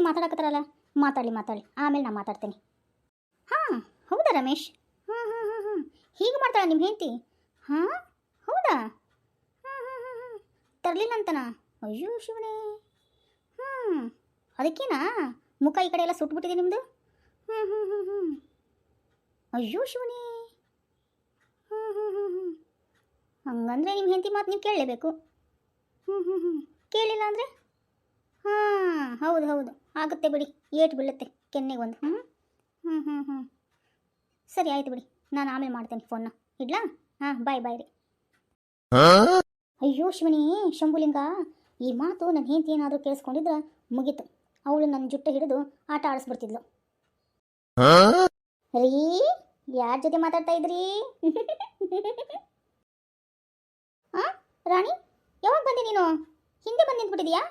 ಮಾತಾಡಕತ್ತಾರಲ್ಲ, ಮಾತಾಡಲಿ ಆಮೇಲೆ ನಾನು ಮಾತಾಡ್ತೇನೆ. ಹಾಂ ಹೌದಾ ರಮೇಶ್? ಹಾಂ ಹಾಂ ಹಾಂ ಹಾಂ ಹೀಗೆ ಮಾಡ್ತಾಳೆ ನಿಮ್ಮ ಹೆಂಡತಿ? ಹಾಂ ಹೌದಾ? ಹಾಂ ಹಾಂ ಹಾಂ ಹಾಂ ತರಲಿಲ್ಲ ಅಂತನಾ? ಅಯ್ಯೋ ಶಿವನೇ. ಹ್ಞೂ ಅದಕ್ಕೇನಾ ಮುಖ ಈ ಕಡೆ ಎಲ್ಲ ಸುಟ್ಬಿಟ್ಟಿದೆ ನಿಮ್ಮದು? ಹ್ಞೂ ಹ್ಞೂ ಹ್ಞೂ ಹ್ಞೂ ಅಯ್ಯೋ ಶಿವನೇ. ಹ್ಞೂ ಹ್ಞೂ ಹ್ಞೂ ಹ್ಞೂ ಹಂಗಂದರೆ ನಿಮ್ಮ ಹೆಂಡತಿ ಮಾತು ನೀವು ಕೇಳಲೇಬೇಕು. ಹ್ಞೂ ಹ್ಞೂ ಹ್ಞೂ ಕೇಳಿಲ್ಲ ಅಂದರೆ? ಹಾಂ ಹೌದು ಹೌದು ಆಗುತ್ತೆ ಬಿಡಿ, ಏಟು ಬೀಳುತ್ತೆ ಕೆನ್ನೆಗೆ ಒಂದು. ಹ್ಞೂ ಹ್ಞೂ ಹ್ಞೂ ಹ್ಞೂ ಸರಿ ಆಯಿತು ಬಿಡಿ, ನಾನು ಆಮೇಲೆ ಮಾಡ್ತೇನೆ ಫೋನ್ನ. ಇಡ್ಲಾ? ಹಾಂ ಬಾಯ್ ರೀ. ಅಯ್ಯೋ ಶಿವನೇ ಶಂಭುಲಿಂಗ, ಈ ಮಾತು ನನ್ನ ಹೆಂಡತಿ ಏನಾದರೂ ಕೇಳಿಸ್ಕೊಂಡಿದ್ರೆ ಮುಗೀತು. ಅವಳು ನನ್ನ ಜುಟ್ಟು ಹಿಡಿದು ಆಟ ಆಡಿಸ್ಬಿಡ್ತಿದ್ಲು. ರೀ ಯಾರ ಜೊತೆ ಮಾತಾಡ್ತಾ ಇದ್ರಿ? ಹಾಂ ರಾಣಿ, ಯಾವಾಗ ಬಂದೆ ನೀನು? ಹಿಂದೆ ಬಂದು ನಿಂತ್ಬಿಟ್ಟಿದ್ಯಾ?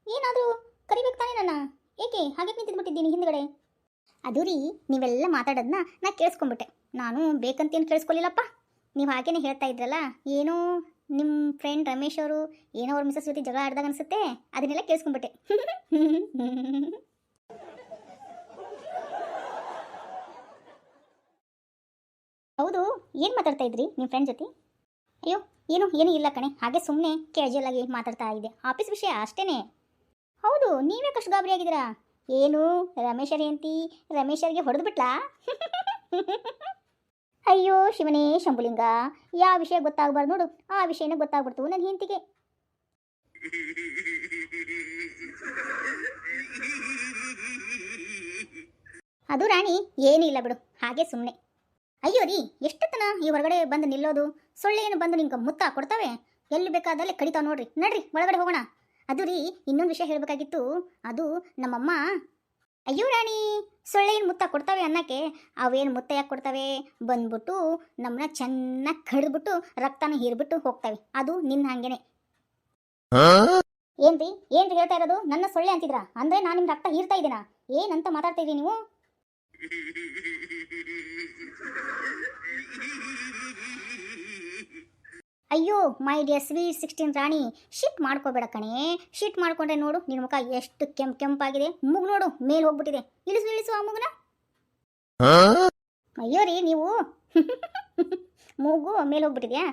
ಏನಾದರೂ ಕರಿಬೇಕು ತಾನೇ ನನ್ನ? ಏಕೆ ಹಾಗೆ ನಿಂತಿದ್ಬಿಟ್ಟಿದ್ದೀನಿ ಹಿಂದ್ಗಡೆ? ಅದು ರೀ, ನೀವೆಲ್ಲ ಮಾತಾಡೋದನ್ನ ನಾ ಕೇಳಿಸ್ಕೊಂಬಿಟ್ಟೆ. ನಾನು ಬೇಕಂತೇನು ಕೇಳಿಸ್ಕೊಳ್ಳಿಲ್ಲಪ್ಪ. ನೀವು ಹಾಗೇನೆ ಹೇಳ್ತಾ ಇದ್ರಲ್ಲ, ಏನೋ ನಿಮ್ಮ ಫ್ರೆಂಡ್ ರಮೇಶ್ ಅವರು ಏನೋ ಅವ್ರ ಮಿಸಸ್ ಜೊತೆ ಜಗಳ ಆಡ್ದಾಗ ಅನಿಸುತ್ತೆ, ಅದನ್ನೆಲ್ಲ ಕೇಳಿಸ್ಕೊಂಬಿಟ್ಟೆ. ಹೌದು, ಏನು ಮಾತಾಡ್ತಾ ಇದ್ರಿ ನಿಮ್ಮ ಫ್ರೆಂಡ್ ಜೊತೆ? ಅಯ್ಯೋ ಏನೂ ಇಲ್ಲ ಕಣೆ, ಹಾಗೆ ಸುಮ್ಮನೆ ಕ್ಯಾಜುಯಲ್ ಆಗಿ ಮಾತಾಡ್ತಾ ಇದ್ದೆ, ಆಫೀಸ್ ವಿಷಯ ಅಷ್ಟೇನೆ. ಹೌದು, ನೀವೇ ಕಷ್ಟು ಗಾಬರಿ ಆಗಿದ್ದೀರಾ? ಏನು ರಮೇಶರ್ ಹೆಂಡತಿ ರಮೇಶರ್ಗೆ ಹೊಡೆದು ಬಿಟ್ಲಾ? ಅಯ್ಯೋ ಶಿವನೇ ಶಂಭುಲಿಂಗ, ಯಾವ ವಿಷಯ ಗೊತ್ತಾಗಬಾರ್ದು ನೋಡು, ಆ ವಿಷಯನೇ ಗೊತ್ತಾಗ್ಬಿಡ್ತು ನನ್ನ ಹೆಂಡತಿಗೆ. ಅದು ರಾಣಿ ಏನಿಲ್ಲ ಬಿಡು, ಹಾಗೆ ಸುಮ್ಮನೆ. ಅಯ್ಯೋ ರೀ, ಎಷ್ಟೊತ್ತನ ಈ ಹೊರಗಡೆ ಬಂದು ನಿಲ್ಲೋದು? ಸೊಳ್ಳೆಯನ್ನು ಬಂದು ನಿಂಗೆ ಮುತ್ತ ಕೊಡ್ತಾವೆ, ಎಲ್ಲಿ ಬೇಕಾದಲ್ಲೇ ಕಡಿತಾವೆ ನೋಡ್ರಿ. ನಡ್ರಿ ಒಳಗಡೆ ಹೋಗೋಣ. ಅದು ರೀ, ಇನ್ನೊಂದು ವಿಷಯ ಹೇಳಬೇಕಾಗಿತ್ತು. ಅದು ನಮ್ಮಮ್ಮ. ಅಯ್ಯೋ ರಾಣಿ, ಸೊಳ್ಳೆ ಏನು ಮುತ್ತ ಕೊಡ್ತಾವೆ ಅನ್ನಕ್ಕೆ, ಅವೇನು ಮುತ್ತ ಯಾಕೆ ಕೊಡ್ತವೆ? ಬಂದ್ಬಿಟ್ಟು ನಮ್ಮನ್ನ ಚೆನ್ನಾಗಿ ಕಡಿದ್ಬಿಟ್ಟು ರಕ್ತನ ಹೀರ್ಬಿಟ್ಟು ಹೋಗ್ತವೆ. ಅದು ನಿನ್ನ ಹಂಗೇನೆ. ಏನ್ರಿ ಹೇಳ್ತಾ ಇರೋದು? ನನ್ನ ಸೊಳ್ಳೆ ಅಂತಿದ್ರಾ? ಅಂದರೆ ನಾನು ನಿಮ್ಮ ರಕ್ತ ಹೀರ್ತಾ ಇದ್ದೀನಾ? ಏನಂತ ಮಾತಾಡ್ತಾ ಇದ್ದೀರಿ ನೀವು? ಅಯ್ಯೋ ಮೈ ಡಿಯರ್ ಸ್ವೀಟ್ 16 ರಾಣಿ, ಶಿಟ್ ಮಾಡ್ಕೋಬೇಡ ಕಣೆ. ಶಿಟ್ ಮಾಡ್ಕೊಂಡ್ರೆ ನೋಡು ನಿನ್ನ ಮುಖ ಎಷ್ಟು ಕೆಂಪಾಗಿದೆ. ಮೂಗು ನೋಡು ಮೇಲೆ ಹೋಗ್ಬಿಟ್ಟಿದೆ. ಇಳಿಸು ಆ ಮೂಗನ. ಅಯ್ಯೋ ರೀ ನೀವು, ಮೂಗು ಮೇಲೆ ಹೋಗ್ಬಿಟ್ಟಿದ್ಯಾ?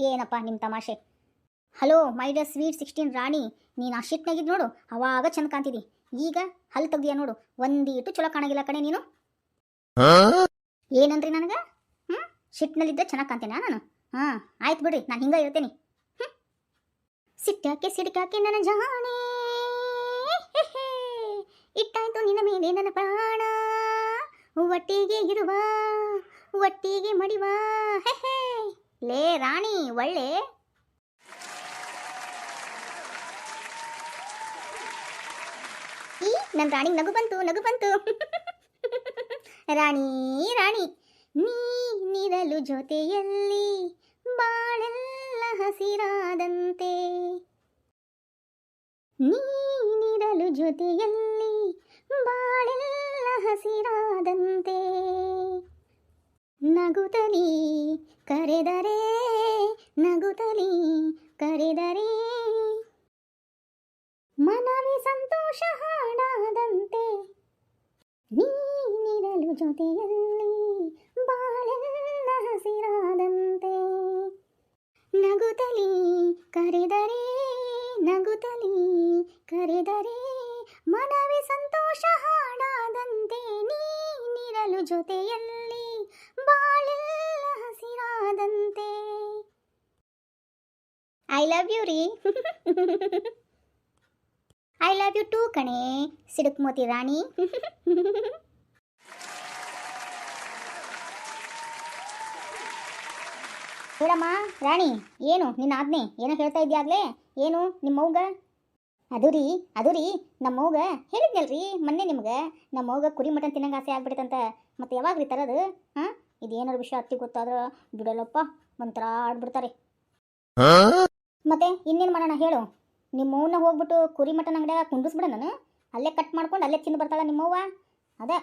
ಏನಪ್ಪ ನಿಮ್ಮ ತಮಾಷೆ? ಹಲೋ ಮೈ ಡಿಯರ್ ಸ್ವೀಟ್ 16 ರಾಣಿ, ನೀನು ಆ ಶಿಟ್ನಾಗಿದ್ದು ನೋಡು, ಅವಾಗ ಚಂದ ಕಾಣ್ತಿದ್ದಿ. ಈಗ ಹಲ್ಲು ತೆಗ್ದಿಯಾ ನೋಡು, ಒಂದೀಟು ಚಲೋ ಕಾಣಾಗಿಲ್ಲ ಕಣೆ ನೀನು. ಏನಂದ್ರಿ ನನಗೆ? ಶಿಟ್ನಲ್ಲಿದ್ದರೆ ಚೆನ್ನಾಗಿ ಕಾಣ್ತೇನೆ ನಾನು? ಹಾಂ ಆಯ್ತು ಬಿಡ್ರಿ, ನಾನು ಹಿಂಗೆ ಇರ್ತೇನೆ. ಸಿಟ್ಟಾಕೆ ಸಿಡ್ಕಾಕೆ ನನ್ನ ಜಾಣೆ, ಇಟ್ಟಾಯ್ತು ನಿನ್ನ ಮೇಲೆ ನನ್ನ ಪ್ರಾಣ, ಒಟ್ಟಿಗೆ ಇರುವ ಒಟ್ಟಿಗೆ ಮಡಿವ. ಲೇ ರಾಣಿ ಒಳ್ಳೆ. ನನ್ನ ರಾಣಿಗೆ ನಗು ಬಂತು. ರಾಣಿ ನೀನಿರಲು ಜೊತೆಯಲ್ಲಿ ಬಾಳೆಲ್ಲ ಹಸಿರಾದಂತೆ, ನೀನಿರಲು ಜೊತೆಯಲ್ಲಿ ಬಾಳೆಲ್ಲ ಹಸಿರಾದಂತೆ, ನಗುತ್ತಲಿ ಕರೆದರೆ ಮನವೇ ಸಂತೋಷ ಹಾಡಾದಂತೆ, ನೀನಿರಲು ಜೊತೆಯಲ್ಲಿ ಬಾಳೆಲ್ಲ ಹಸಿರಾದಂತೆ, ನಗುತ್ತಲಿ ಕರೆದರೆ ಮನವೇ ಸಂತೋಷ ಹಾಡಾದಂತೆ, ನೀನಿರಲು ಜೊತೆಯಲ್ಲಿ ಬಾಳೆಲ್ಲ ಹಸಿರಾದಂತೆ. ಐ ಲವ್ ಯು ರೀ. ಐ ಲವ್ ಯು ಟೂ ಕಣೆ ಸಿಡುಕ್ ಮೋತಿ ರಾಣಿ. ಹೇಳಮ್ಮ ರಾಣಿ, ಏನು ನಿನ್ನ ಆಜ್ಞೆ? ಏನೋ ಹೇಳ್ತಾ ಇದೆಯಾಗಲೇ, ಏನು ನಿಮ್ಮವ್ಗ? ಅದು ರೀ ನಮ್ಮವ್ಗ ಹೇಳಿದ್ನಲ್ರಿ ಮೊನ್ನೆ ನಿಮ್ಗೆ, ನಮ್ಮವ್ಗ ಕುರಿ ಮಟನ್ ತಿನ್ನಂಗೆ ಆಸೆ ಆಗ್ಬಿಡುತ್ತಂತ. ಮತ್ತೆ ಯಾವಾಗ ರೀ ತರೋದು? ಹಾಂ ಇದೇನಾರು ವಿಷಯ ಅತ್ತಿ ಗೊತ್ತಾದ್ರೆ ಬಿಡಲ್ಲಪ್ಪ, ಒಂಥರ ಆಡ್ಬಿಡ್ತಾರೆ. ಮತ್ತೆ ಇನ್ನೇನು ಮಾಡೋಣ ಹೇಳು? ನಿಮ್ಮವ್ವನ್ನ ಹೋಗ್ಬಿಟ್ಟು ಕುರಿ ಮಟನ್ ಅಂಗಡಿಯಾಗ ಕುಂಡಿಸ್ಬಿಡ ನಾನು, ಅಲ್ಲೇ ಕಟ್ ಮಾಡ್ಕೊಂಡು ಅಲ್ಲೇ ತಿಂದು ಬರ್ತಾಳೆ ನಿಮ್ಮವ್ವ. ಅದೇ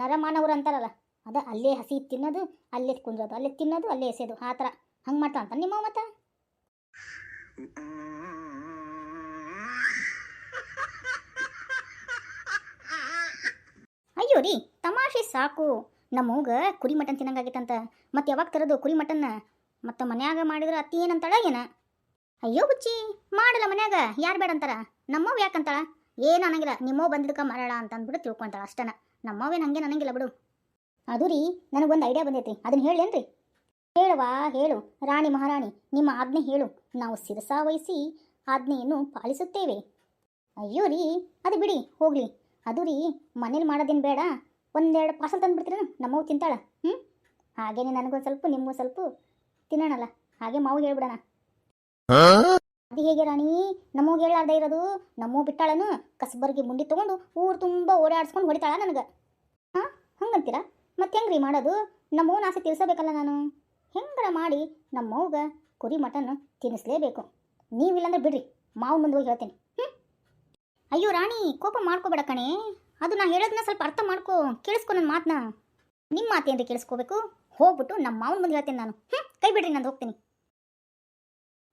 ನರಮಾನವರು ಅಂತಾರಲ್ಲ, ಅದ ಅಲ್ಲೇ ಹಸಿ ತಿನ್ನೋದು, ಅಲ್ಲೇ ಕುಂದ್ರೋದು, ಅಲ್ಲೇ ತಿನ್ನೋದು, ಅಲ್ಲೇ ಎಸೆಯೋದು, ಆ ಥರ ಹಂಗೆ ಮಾಡ್ತಾ ಅಂತ ನಿಮ್ಮವ್ವ. ಮತ್ತೆ ಅಯ್ಯೋ ರೀ ತಮಾಷೆ ಸಾಕು. ನಮ್ಮವ್ಗ ಕುರಿ ಮಟನ್ ತಿನ್ನಂಗಾಗಿತ್ತಂತ. ಮತ್ತೆ ಯಾವಾಗ ತರೋದು ಕುರಿ ಮಟನ್ನ? ಮತ್ತು ಮನ್ಯಾಗ ಮಾಡಿದ್ರೆ ಅತ್ತಿ ಏನಂತಾಳ ಏನ? ಅಯ್ಯೋ ಹುಚ್ಚಿ, ಮಾಡಲ್ಲ ಮನ್ಯಾಗ ಯಾರು ಬೇಡ ಅಂತಾರ? ನಮ್ಮವ್ ಯಾಕಂತಾಳ? ಏನು ಅನ್ನಂಗಿಲ್ಲ, ನಿಮ್ಮವ್ ಬಂದಿದ್ದಕ್ಕೆ ಮಾಡಾಳ ಅಂತ ಅಂದ್ಬಿಟ್ಟು ತಿಳ್ಕೊಂತಾಳ ಅಷ್ಟನ. ನಮ್ಮವೇನು ಹಂಗೆ ಅನ್ನಂಗಿಲ್ಲ ಬಿಡು. ಅದು ರೀ ನನಗೊಂದು ಐಡಿಯಾ ಬಂದೈತ್ರಿ, ಅದನ್ನ ಹೇಳೇನ್ರಿ? ಹೇಳುವಾ ಹೇಳು ರಾಣಿ ಮಹಾರಾಣಿ, ನಿಮ್ಮ ಆಜ್ಞೆ ಹೇಳು, ನಾವು ಶಿರಸಾವಹಿಸಿ ಆಜ್ಞೆಯನ್ನು ಪಾಲಿಸುತ್ತೇವೆ. ಅಯ್ಯೋ ರೀ ಅದು ಬಿಡಿ ಹೋಗಲಿ. ಅದು ರೀ ಮನೇಲಿ ಮಾಡೋದೇನು ಬೇಡ, ಒಂದೆರಡು ಪಾರ್ಸಲ್ ತಂದುಬಿಡ್ತೀರ, ನಮ್ಮವು ತಿಂತಾಳ. ಹಾಗೇನೆ ನನಗೊಂದು ಸ್ವಲ್ಪ ನಿಮಗೂ ಸ್ವಲ್ಪ ತಿನ್ನೋಣಲ್ಲ, ಹಾಗೆ ಮಾವು ಹೇಳ್ಬಿಡೋಣ. ಅದು ಹೇಗೆ ರಾಣಿ, ನಮ್ಮವ್ಗೆ ಹೇಳಾರ್ದೆ ಇರೋದು? ನಮ್ಮವ್ ಬಿಟ್ಟಾಳನು ಕಸಬರ್ಗಿ ಮುಂಡಿ ತೊಗೊಂಡು ಊರು ತುಂಬ ಓಡಾಡ್ಸ್ಕೊಂಡು ಹೊಡಿತಾಳ ನನಗೆ. ಹಾಂ ಹಂಗಂತೀರ? ಮತ್ತೆ ಹೆಂಗ್ರಿ ಮಾಡೋದು? ನಮ್ಮವ್ನ ಆಸೆ ತೀರ್ಸಬೇಕಲ್ಲ ನಾನು. ಹೆಂಗಾರ ಮಾಡಿ ನಮ್ಮವ್ಗೆ ಕುರಿ ಮಟನ್ ತಿನ್ನಿಸ್ಲೇಬೇಕು. ನೀವಿಲ್ಲಾಂದ್ರೆ ಬಿಡ್ರಿ, ಮಾವು ಮುಂದೆ ಹೋಗಿ ಹೇಳ್ತೀನಿ. ಅಯ್ಯೋ ರಾಣಿ ಕೋಪ ಮಾಡ್ಕೋಬೇಡ ಕಣೆ, ಅದು ನಾ ಹೇಳೋದನ್ನ ಸ್ವಲ್ಪ ಅರ್ಥ ಮಾಡ್ಕೋ, ಕೇಳಿಸ್ಕೊ ನನ್ನ ಮಾತನ್ನ. ನಿಮ್ಮ ಮಾತೇನ್ರಿ ಕೇಳಿಸ್ಕೋಬೇಕು? ಹೋಗ್ಬಿಟ್ಟು ನಮ್ಮ ಮಾವನ ಮುಂದೆ ಹೇಳ್ತೀನಿ ನಾನು. ಕೈ ಬಿಡ್ರಿ, ನಾನು ಹೋಗ್ತೀನಿ.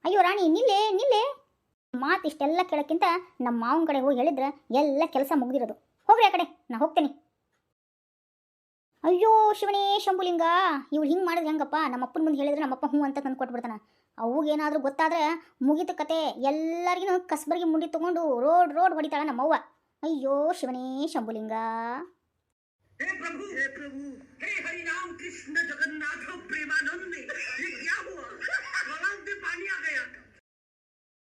ಅಯ್ಯೋ ರಾಣಿ ನಿಲ್ಲೇ ನಿಲ್ಲೇ, ಮಾತು ಇಷ್ಟೆಲ್ಲ ಕೇಳೋಕ್ಕಿಂತ ನಮ್ಮ ಮಾವನ ಕಡೆ ಹೋಗಿ ಹೇಳಿದ್ರೆ ಎಲ್ಲ ಕೆಲಸ ಮುಗ್ದಿರೋದು. ಹೋಗ್ರಿ ಆ ಕಡೆ, ನಾ ಹೋಗ್ತೇನೆ. ಅಯ್ಯೋ ಶಿವನೇ ಶಂಭುಲಿಂಗ, ಇವಳು ಹಿಂಗೆ ಮಾಡಿದ್ರೆ ಹೆಂಗಪ್ಪ? ನಮ್ಮ ಅಪ್ಪನ ಮುಂದೆ ಹೇಳಿದ್ರೆ ನಮ್ಮಪ್ಪ ಹ್ಞೂ ಅಂತ ತಂದು ಕೊಟ್ಬಿಡ್ತಾನೆ. ಅವಾಗೇನಾದರೂ ಗೊತ್ತಾದ್ರೆ ಮುಗಿತು ಕತೆ. ಎಲ್ಲರಿಗೂ ಕಸಬರ್ಗಿ ಮುಂಡಿ ತೊಗೊಂಡು ರೋಡ್ ಹೊಡಿತಾಳ ನಮ್ಮವ್ವ. ಅಯ್ಯೋ ಶಿವನೇ ಶಂಭುಲಿಂಗ. हे प्रभु हे हरि राम कृष्ण जगन्नाथ प्रेमानंद, ये क्या हुआ? गलाव में पानी आ गया।